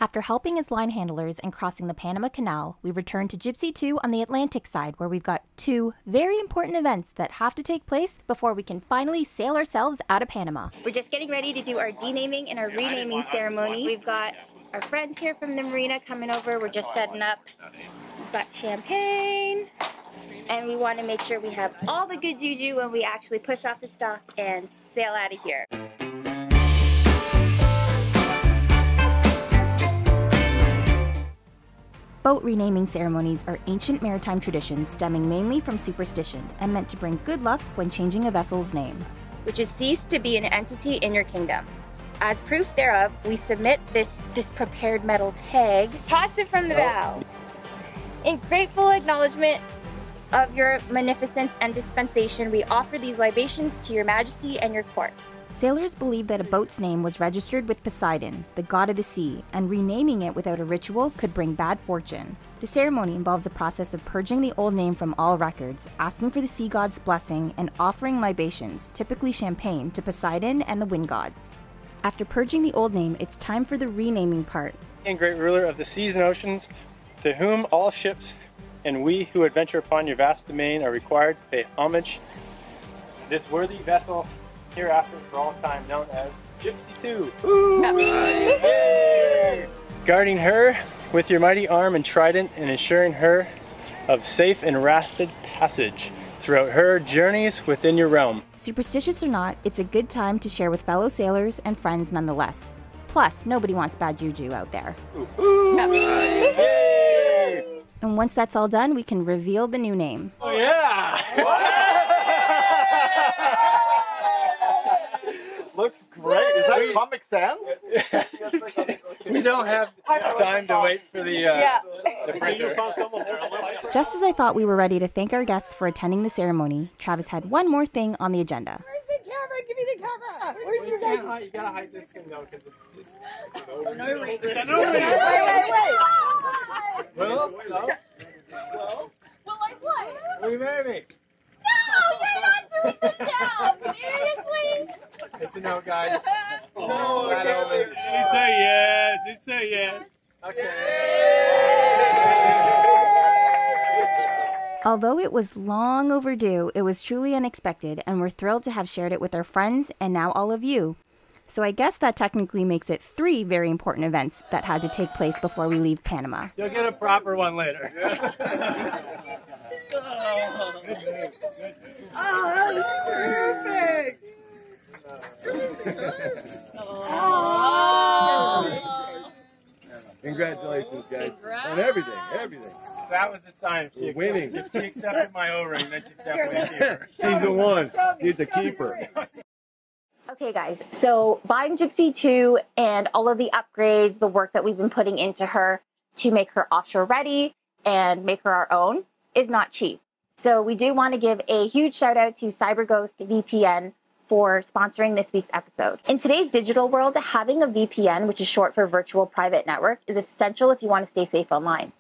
After helping as line handlers and crossing the Panama Canal, we return to Jibsea II on the Atlantic side, where we've got two very important events that have to take place before we can finally sail ourselves out of Panama. We're just getting ready to do our denaming and our renaming ceremony. We've got our friends here from the marina coming over. We're just setting up. We've got champagne. And we want to make sure we have all the good juju when we actually push off the stock and sail out of here. Boat renaming ceremonies are ancient maritime traditions stemming mainly from superstition and meant to bring good luck when changing a vessel's name, which has ceased to be an entity in your kingdom. As proof thereof, we submit this prepared metal tag, tossed it from the bow. In grateful acknowledgement of your magnificence and dispensation, we offer these libations to your majesty and your court. Sailors believed that a boat's name was registered with Poseidon, the god of the sea, and renaming it without a ritual could bring bad fortune. The ceremony involves a process of purging the old name from all records, asking for the sea god's blessing, and offering libations, typically champagne, to Poseidon and the wind gods. After purging the old name, it's time for the renaming part. And great ruler of the seas and oceans, to whom all ships and we who adventure upon your vast domain are required to pay homage, this worthy vessel hereafter for all time known as Jibsea II. Yay! Guarding her with your mighty arm and trident and ensuring her of safe and rapid passage throughout her journeys within your realm. Superstitious or not, it's a good time to share with fellow sailors and friends nonetheless. Plus, nobody wants bad juju out there. Yay! And once that's all done, we can reveal the new name. Oh yeah! Looks great. Is that Comic Sans? We don't have time to wait for the printer. Just as I thought we were ready to thank our guests for attending the ceremony, Travis had one more thing on the agenda. Where's the camera? Give me the camera. Where's your guys'? You gotta hide this thing though, because it's just Wait. Well, like what? will you marry me? No, you're not doing this down. Seriously? It's a no, guys. No, It's a yes. It's a yes. Okay. Although it was long overdue, it was truly unexpected, and we're thrilled to have shared it with our friends and now all of you. So I guess that technically makes it 3 very important events that had to take place before we leave Panama. You'll get a proper one later. Oh, that was perfect. Oh. Congratulations, guys. On everything. That was the sign. If Winning. If she accepted my O-ring, then she's definitely a keeper. She's the one. She's a keeper. Okay guys, so buying Jibsea II and all of the upgrades, the work that we've been putting into her to make her offshore ready and make her our own is not cheap. So we do want to give a huge shout out to CyberGhost VPN for sponsoring this week's episode. In today's digital world, having a VPN, which is short for Virtual Private Network, is essential if you want to stay safe online.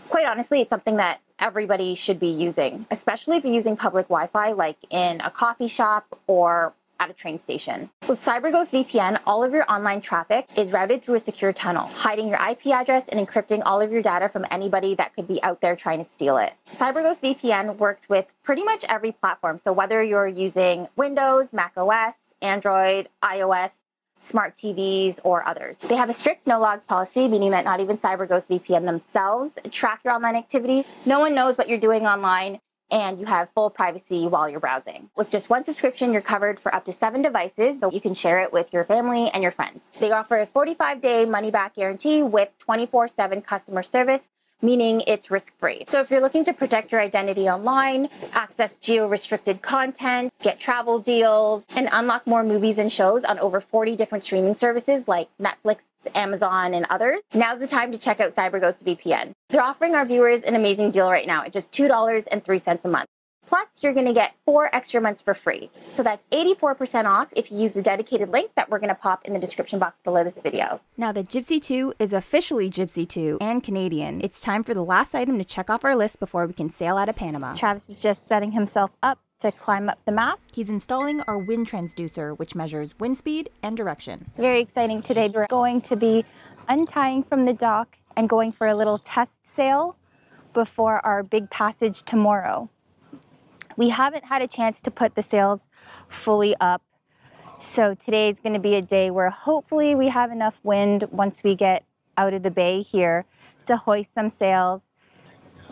Quite honestly, it's something that everybody should be using, especially if you're using public Wi-Fi like in a coffee shop or at a train station. With CyberGhost VPN, all of your online traffic is routed through a secure tunnel, hiding your IP address and encrypting all of your data from anybody that could be out there trying to steal it. CyberGhost VPN works with pretty much every platform, so whether you're using Windows, Mac OS, Android, iOS, smart TVs, or others. They have a strict no-logs policy, meaning that not even CyberGhost VPN themselves track your online activity. No one knows what you're doing online, and you have full privacy while you're browsing. With just one subscription, you're covered for up to 7 devices, so you can share it with your family and your friends. They offer a 45-day money-back guarantee with 24/7 customer service, meaning it's risk-free. So if you're looking to protect your identity online, access geo-restricted content, get travel deals, and unlock more movies and shows on over 40 different streaming services like Netflix, Amazon, and others, now's the time to check out CyberGhost VPN. They're offering our viewers an amazing deal right now at just $2.03 a month. Plus, you're going to get 4 extra months for free. So that's 84% off if you use the dedicated link that we're going to pop in the description box below this video. Now that Jibsea II is officially Jibsea II and Canadian, it's time for the last item to check off our list before we can sail out of Panama. Travis is just setting himself up to climb up the mast. He's installing our wind transducer, which measures wind speed and direction. Very exciting today. We're going to be untying from the dock and going for a little test sail before our big passage tomorrow. We haven't had a chance to put the sails fully up, so today is going to be a day where hopefully we have enough wind once we get out of the bay here to hoist some sails,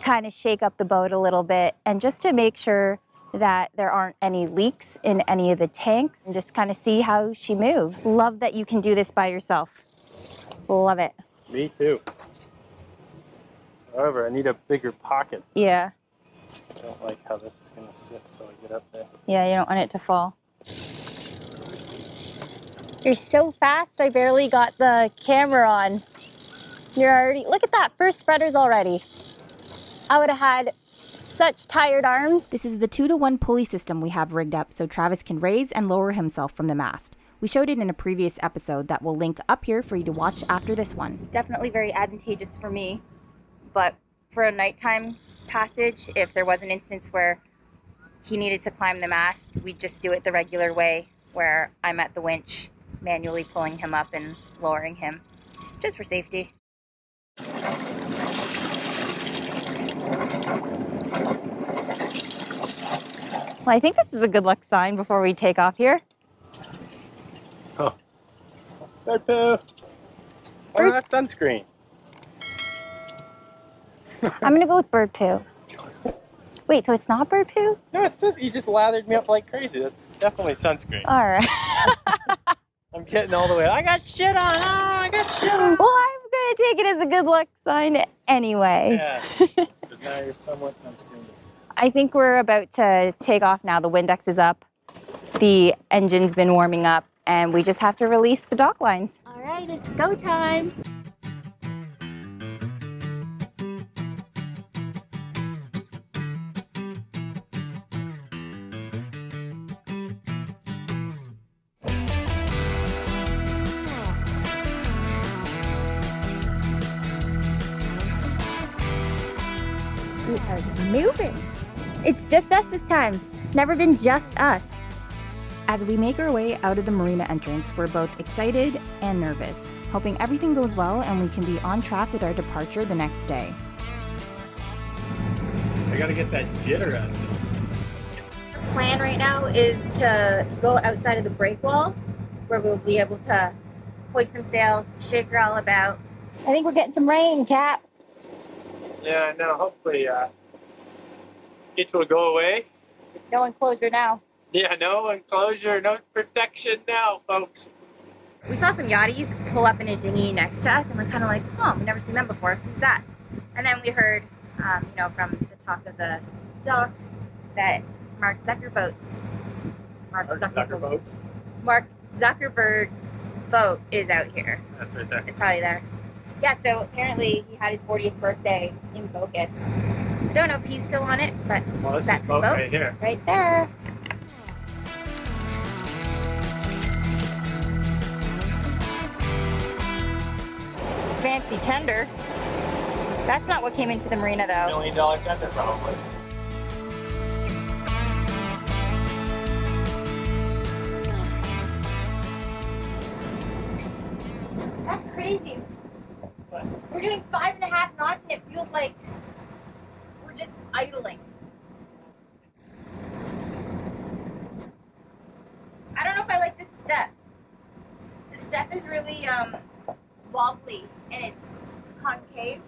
kind of shake up the boat a little bit, and just to make sure that there aren't any leaks in any of the tanks, and just kind of see how she moves. Love that you can do this by yourself. Love it. Me too. However, I need a bigger pocket. Yeah. I don't like how this is going to sit until I get up there. Yeah, you don't want it to fall. You're so fast, I barely got the camera on. You're already, look at that, first spreaders already. I would have had such tired arms. This is the 2-to-1 pulley system we have rigged up so Travis can raise and lower himself from the mast. We showed it in a previous episode that we'll link up here for you to watch after this one. Definitely very advantageous for me, but for a nighttime passage, if there was an instance where he needed to climb the mast, we'd just do it the regular way, where I'm at the winch, manually pulling him up and lowering him, just for safety. Well, I think this is a good luck sign before we take off here. Oh. Bird poo. Oh, that's sunscreen. I'm gonna go with bird poo. Wait, so it's not bird poo? No, it's just, you just lathered me up like crazy. That's definitely sunscreen. All right. I'm getting all the way. I got shit on. Oh, I got shit on. Well, I'm gonna take it as a good luck sign anyway. Yeah. Because now you're somewhat sunscreened. I think we're about to take off now. The Windex is up. The engine's been warming up, and we just have to release the dock lines. All right, it's go time. We are moving. It's just us this time. It's never been just us. As we make our way out of the marina entrance, we're both excited and nervous, hoping everything goes well and we can be on track with our departure the next day. I gotta get that jitter out of this. Our plan right now is to go outside of the break wall, where we'll be able to hoist some sails, shake her all about. I think we're getting some rain, Cap. Yeah, no, hopefully it will go away. No enclosure now. Yeah, no enclosure, no protection now, folks. We saw some yachties pull up in a dinghy next to us, and we're kind of like, oh, we've never seen them before. Who's that? And then we heard, you know, from the top of the dock that Mark Zuckerberg's boat is out here. That's right there. It's probably there. Yeah, so apparently he had his 40th birthday in focus. I don't know if he's still on it, but Well, this that's is his boat right here. right there. Fancy tender. That's not what came into the marina, though. $1 million tender, probably. That's crazy. We're doing 5.5 knots, and it feels like we're just idling. I don't know if I like this step. The step is really wobbly, and it's concave.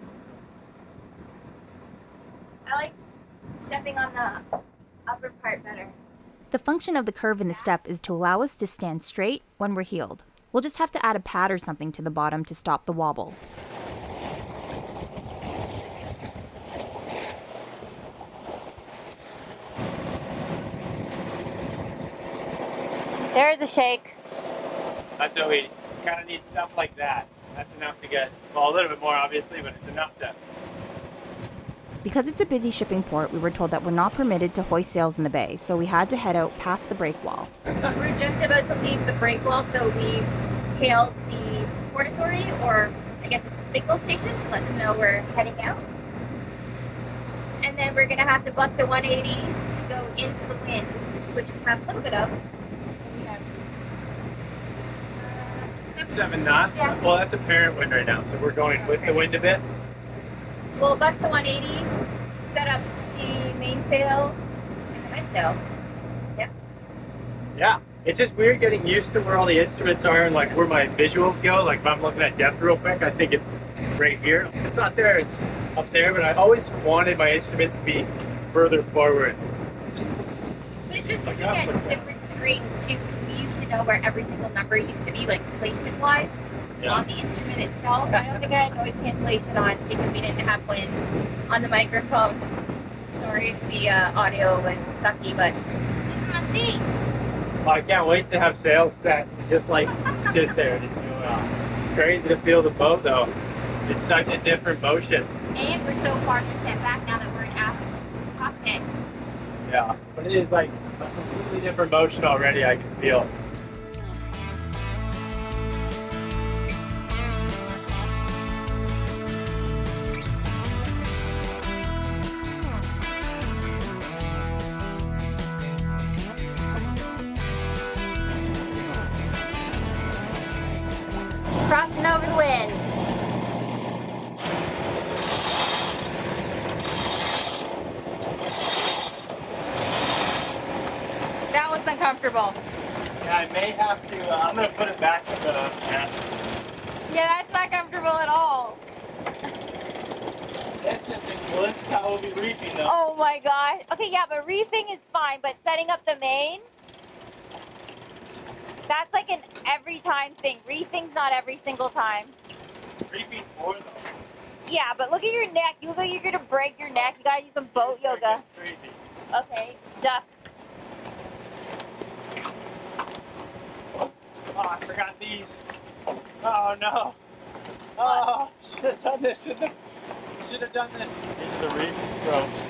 I like stepping on the upper part better. The function of the curve in the step is to allow us to stand straight when we're heeled. We'll just have to add a pad or something to the bottom to stop the wobble. There is a shake. That's what we kind of need, stuff like that. That's enough to get, well, a little bit more obviously, but it's enough to. Because it's a busy shipping port, we were told that we're not permitted to hoist sails in the bay, so we had to head out past the break wall. We're just about to leave the break wall, so we hailed the port authority, or I guess it's the signal station, to let them know we're heading out. And then we're gonna have to bust a 180 to go into the wind, which we have a little bit of. We have 7 knots? Yeah. Well, that's apparent wind right now, so we're going with the wind a bit. We'll bust the 180, set up the mainsail and the mainsail. Yeah. Yeah, it's just weird getting used to where all the instruments are and like where my visuals go. Like if I'm looking at depth real quick, I think it's right here. It's not there, it's up there, but I always wanted my instruments to be further forward. But it's just looking at different screens too, because we used to know where every single number used to be, like placement-wise, on the instrument itself. I don't think I had noise cancellation on because we didn't have wind on the microphone. Sorry if the audio was sucky, but this is my seat. Well, I can't wait to have sails set, just like sit there. It's crazy to feel the boat though. It's such a different motion. And we're so far to set back now that we're in aft cockpit. Yeah, but it is like a completely different motion already, I can feel. Crossing over the wind. That looks uncomfortable. Yeah, I may have to, I'm going to put it back to the mast. Yeah, that's not comfortable at all. This is how we'll be reefing though. Oh my god. Okay, yeah, but reefing is fine, but setting up the main, that's like an every time thing. Reefing's not every single time. Reefing's more though. Yeah, but look at your neck. You look like you're gonna break your neck. You gotta use some boat yoga. It's crazy. Okay, duck. Oh, I forgot these. Oh no. Oh, should have done this. Should have done this. These are the reef ropes.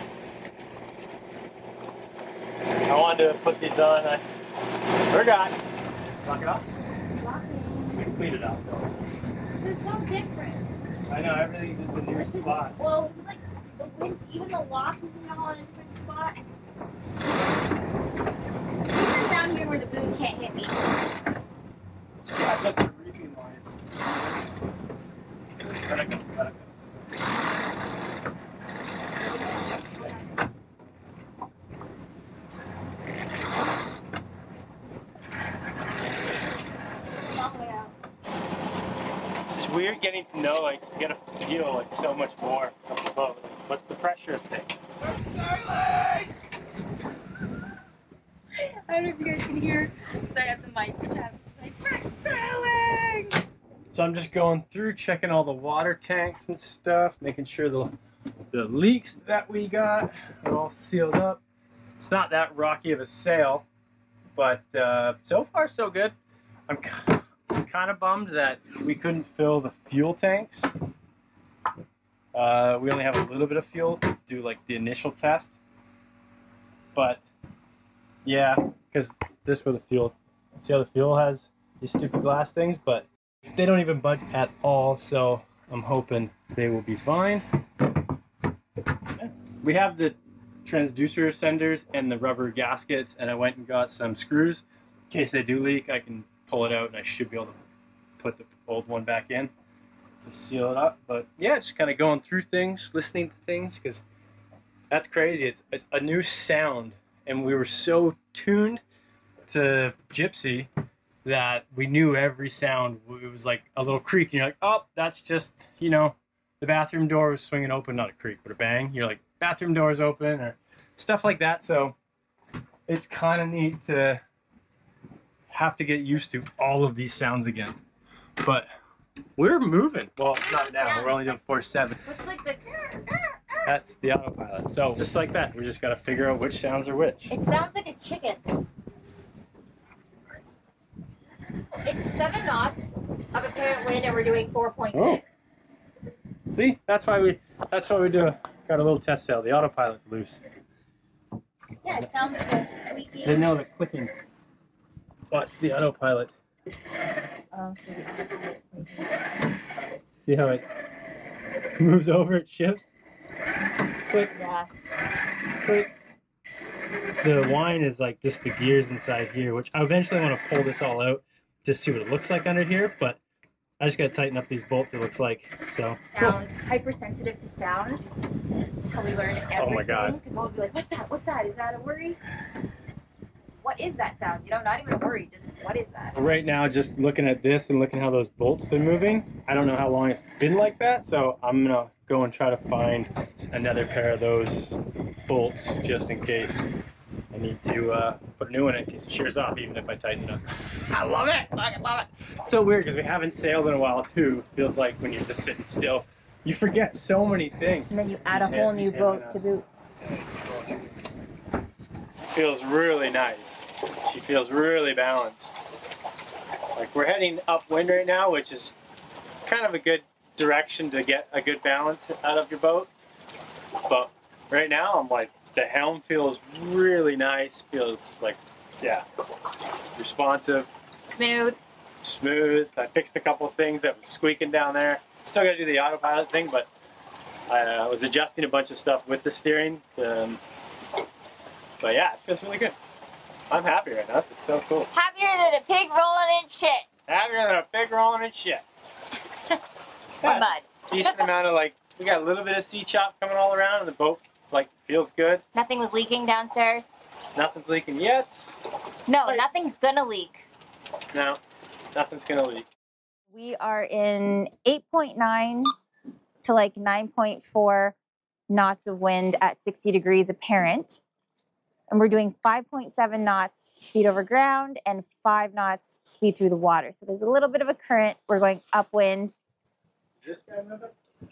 I wanted to put these on. I forgot. Lock it off? We can clean it out though. This is so different. I know, everything's just a new spot. Well, it's like the winch, even the lock is now on a different spot. Even down here where the boom can't hit me. Yeah, just the reefing line. Let it go, let it go. It's weird getting to know, like, you get to feel like so much more of the boat. Like, what's the pressure of things? I don't know if you guys can hear, because I have the mic, which I'm like, we're sailing! So I'm just going through, checking all the water tanks and stuff, making sure the leaks that we got are all sealed up. It's not that rocky of a sail, but so far so good. I'm kind of bummed that we couldn't fill the fuel tanks. We only have a little bit of fuel to do like the initial test. But yeah, because this is where the fuel, see how the fuel has these stupid glass things, but they don't even budge at all, so I'm hoping they will be fine. We have the transducer senders and the rubber gaskets, and I went and got some screws. In case they do leak, I can pull it out and I should be able to put the old one back in to seal it up. But yeah, just kind of going through things, listening to things, because that's crazy. It's a new sound, and we were so tuned to Jibsea that we knew every sound. It was like a little creak, and you're like, oh, that's just, you know, the bathroom door was swinging open, not a creak, but a bang. You're like, bathroom door's open, or stuff like that. So it's kind of neat to have to get used to all of these sounds again. But we're moving. Well, not now. We're only doing 4/7. It's like the... That's the autopilot. So just like that, we just got to figure out which sounds are which. It sounds like a chicken. It's 7 knots of apparent wind, and we're doing 4.6. Oh. See, that's why we do. Got a little test sail. The autopilot's loose. Yeah, it sounds like a squeaky. Didn't know the clicking. Watch the autopilot. Oh, See how it moves over, it shifts. Click, yeah. click. The line is like just the gears inside here, which I eventually want to pull this all out to see what it looks like under here, but I just got to tighten up these bolts, it looks like. So Sound hypersensitive to sound until we learn everything. Oh my God. Because we'll be like, what's that? What's that? Is that a worry? What is that sound? You know, not even a worry, just what is that? right now, just looking at this and looking how those bolts been moving, I don't know how long it's been like that, so I'm gonna go and try to find another pair of those bolts just in case I need to put a new one in case it shears off, even if I tighten it up. I love it! I love it! So weird because we haven't sailed in a while too. Feels like when you're just sitting still, you forget so many things. And then you add a whole new boat to boot. Feels really nice. She feels really balanced. Like we're heading upwind right now, which is kind of a good direction to get a good balance out of your boat. But right now I'm like, the helm feels really nice. Feels like, yeah, responsive. Smooth. I fixed a couple of things that was squeaking down there. Still gotta do the autopilot thing, but I was adjusting a bunch of stuff with the steering. But yeah, it feels really good. I'm happy right now. This is so cool. Happier than a pig rolling in shit. Happier than a pig rolling in shit. Or mud. Decent amount of like, we got a little bit of sea chop coming all around, and the boat like feels good. Nothing was leaking downstairs? Nothing's leaking yet. No, nothing's gonna leak. No, nothing's gonna leak. We are in 8.9 to like 9.4 knots of wind at 60 degrees apparent. And we're doing 5.7 knots speed over ground and 5 knots speed through the water. So there's a little bit of a current. We're going upwind. Is this guy moving?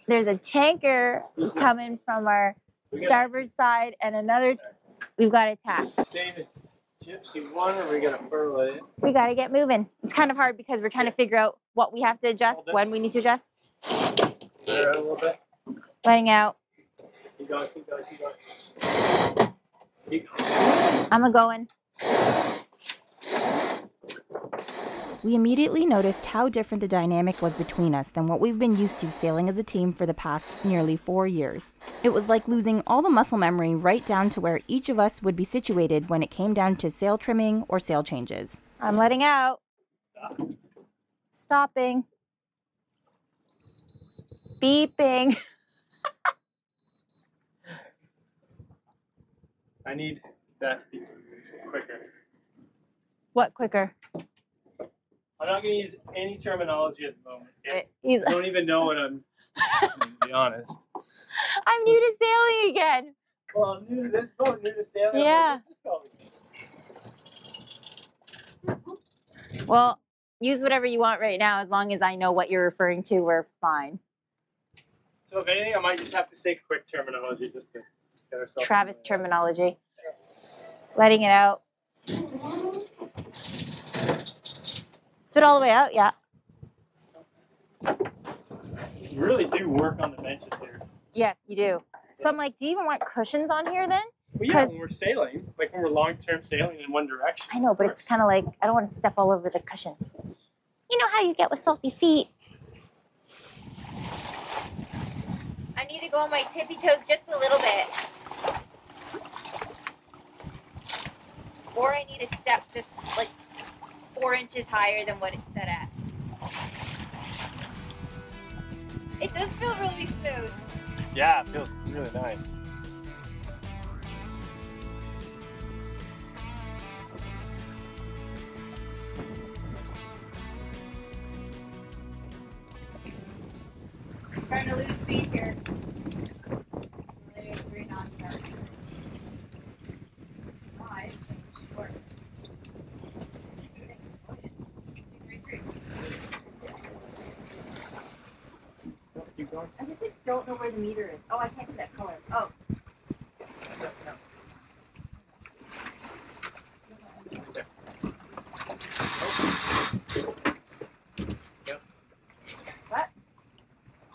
There's a tanker coming from our starboard side and another, we've got attacked. Same as Jibsea 1, or we got to furl it? We got to get moving. It's kind of hard because we're trying to figure out what we have to adjust, when we need to adjust. Better out a little bit. Letting out. Keep going, keep going, keep going. Keep going. I'm a-going. We immediately noticed how different the dynamic was between us than what we've been used to sailing as a team for the past nearly 4 years. It was like losing all the muscle memory right down to where each of us would be situated when it came down to sail trimming or sail changes. I'm letting out. Stop. Stopping. Beeping. I need that to be quicker. What quicker? I'm not going to use any terminology at the moment. He's, I don't even know what I'm, to be honest. I'm new to sailing again. Well, I'm new to this boat, new to sailing. Yeah. Well, use whatever you want right now. As long as I know what you're referring to, we're fine. So if anything, I might just have to say quick terminology just to get ourselves. Travis terminology. Letting it out. Is it all the way out? Yeah. You really do work on the benches here. Yes, you do. So I'm like, do you even want cushions on here then? Well, yeah, when we're sailing, like when we're long-term sailing in one direction. I know, but it's kind of like, I don't want to step all over the cushions. You know how you get with salty feet. I need to go on my tippy toes just a little bit. Or I need to step just like 4 inches higher than what it's set at. It does feel really smooth. Yeah, it feels really nice. Trying to lose speed here. 3 knots there. Five. Four. Keep going. I just like, don't know where the meter is. Oh, I can't see that color. Oh. What?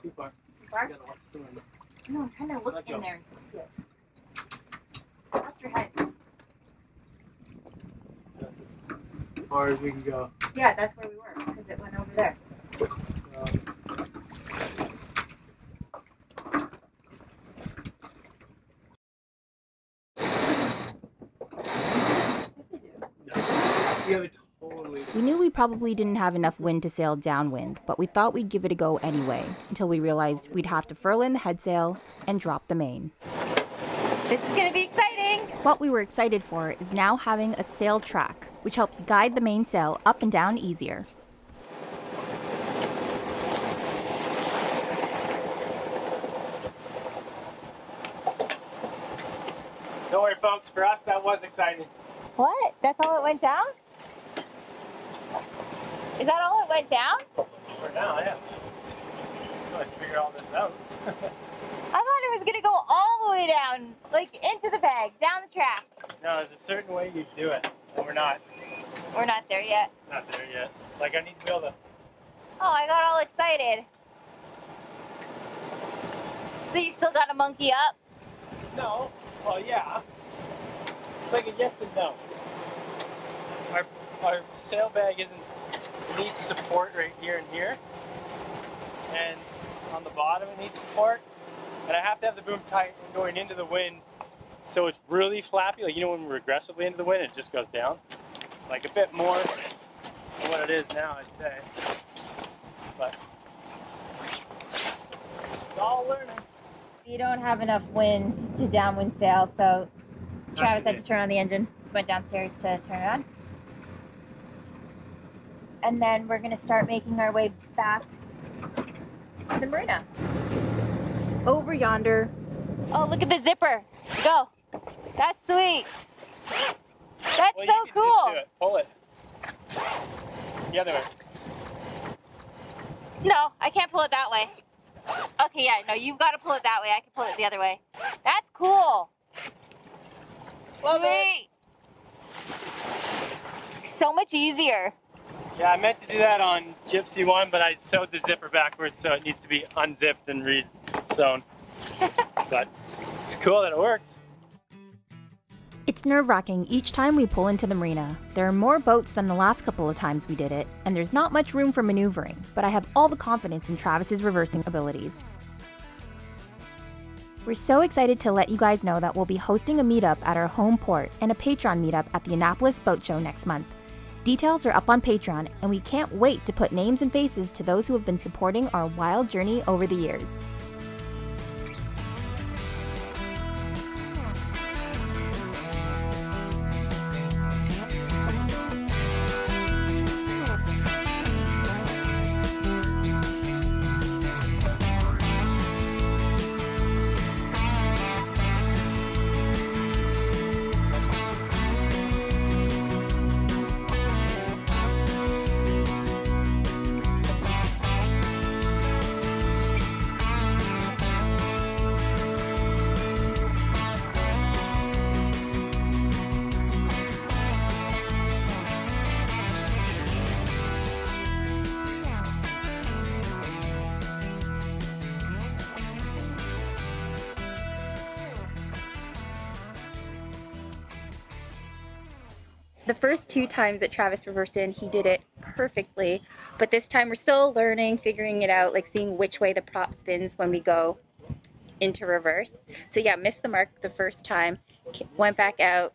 Too far. Too far? You gotta watch the wind. No, I'm trying to look Let in go. there and see it. Watch your head. That's as far as we can go. Yeah, that's where we were, because it went over there. You have a totally We knew we probably didn't have enough wind to sail downwind, but we thought we'd give it a go anyway, until we realized we'd have to furl in the headsail and drop the main. This is gonna be exciting. What we were excited for is now having a sail track, which helps guide the mainsail up and down easier. Don't worry, folks. For us, that was exciting. What? That's all it went down? Is that all it went down? For now, yeah. So I figure all this out. I thought it was gonna go all the way down, like into the bag, down the track. No, there's a certain way you do it, and we're not. We're not there yet. Not there yet. Like, I need to be able to. Oh, I got all excited. So you still got a monkey up? No. Well, yeah. It's like a yes and no. Our sail bag needs support right here and here, and on the bottom it needs support, and I have to have the boom tight and going into the wind, so it's really flappy. Like, you know, when we're aggressively into the wind, it just goes down, like a bit more than what it is now, I'd say. But it's all learning. You don't have enough wind to downwind sail, so Travis had to turn on the engine. Just went downstairs to turn it on. And then we're gonna start making our way back to the marina. Over yonder. Oh, look at the zipper. Go. That's sweet. That's Well, so you can cool. just do it. Pull it. The other way. No, I can't pull it that way. Okay, yeah, no, you've got to pull it that way. I can pull it the other way. That's cool. Sweet. So much easier. Yeah, I meant to do that on Jibsea 1, but I sewed the zipper backwards, so it needs to be unzipped and re-sewn. But it's cool that it works. It's nerve-wracking each time we pull into the marina. There are more boats than the last couple of times we did it, and there's not much room for maneuvering, but I have all the confidence in Travis's reversing abilities. We're so excited to let you guys know that we'll be hosting a meetup at our home port and a Patreon meetup at the Annapolis Boat Show next month. Details are up on Patreon, and we can't wait to put names and faces to those who have been supporting our wild journey over the years. The first two times that Travis reversed in, he did it perfectly, but this time we're still learning, figuring it out, like seeing which way the prop spins when we go into reverse. So yeah, missed the mark the first time, went back out,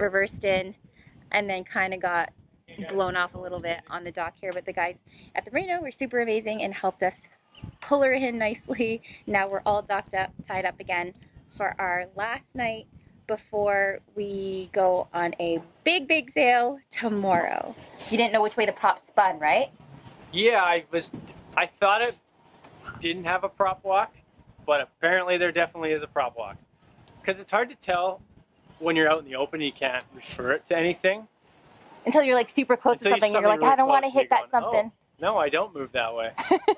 reversed in, and then kind of got blown off a little bit on the dock here. But the guys at the marina were super amazing and helped us pull her in nicely. Now we're all docked up, tied up again for our last night before we go on a big sail tomorrow. You didn't know which way the prop spun, right? Yeah, I thought it didn't have a prop walk, but apparently there definitely is a prop walk. Because it's hard to tell when you're out in the open, you can't refer it to anything. Until you're like super close to something and you're like, really I don't want to close, hit that something. Oh, no, I don't move that way.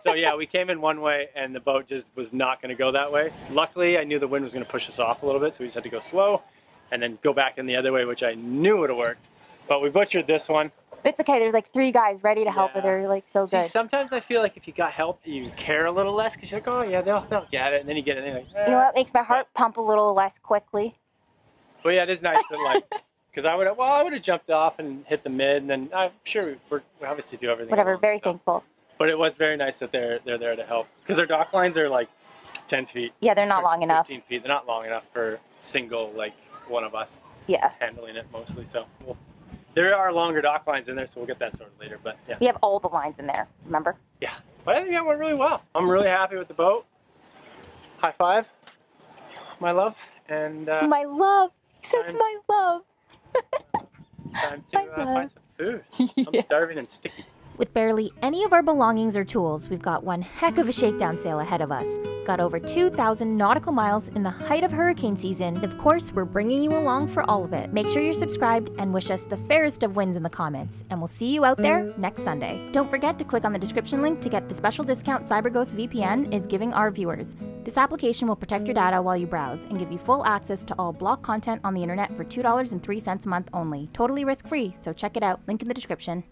So yeah, we came in one way and the boat just was not going to go that way. Luckily, I knew the wind was going to push us off a little bit, so we just had to go slow and then go back in the other way, which I knew would have worked. But we butchered this one. It's okay, there's like 3 guys ready to help her. They're like so good. See, sometimes I feel like if you got help, you care a little less because you're like, oh yeah, they'll get it. And then you get it and you're like, eh. You know what makes my heart pump a little less quickly? Well, yeah, it is nice that like, because I would have jumped off and hit the mid, and then I'm sure we obviously do everything. Whatever, alone, very so. thankful. But it was very nice that they're there to help, because their dock lines are like 10 feet. Yeah, they're not long enough. 15 feet. They're not long enough for single, like one of us. Yeah. Handling it mostly. So we'll There are longer dock lines in there, so we'll get that sorted later, but yeah. We have all the lines in there, remember? Yeah, but I think that went really well. I'm really happy with the boat. High five, my love, and my love, he says my love. Time to find some food. I'm starving and sticky. With barely any of our belongings or tools, we've got one heck of a shakedown sail ahead of us. Got over 2,000 nautical miles in the height of hurricane season. Of course, we're bringing you along for all of it. Make sure you're subscribed and wish us the fairest of winds in the comments. And we'll see you out there next Sunday. Don't forget to click on the description link to get the special discount CyberGhost VPN is giving our viewers. This application will protect your data while you browse and give you full access to all block content on the internet for $2.03 a month only. Totally risk-free, so check it out. Link in the description.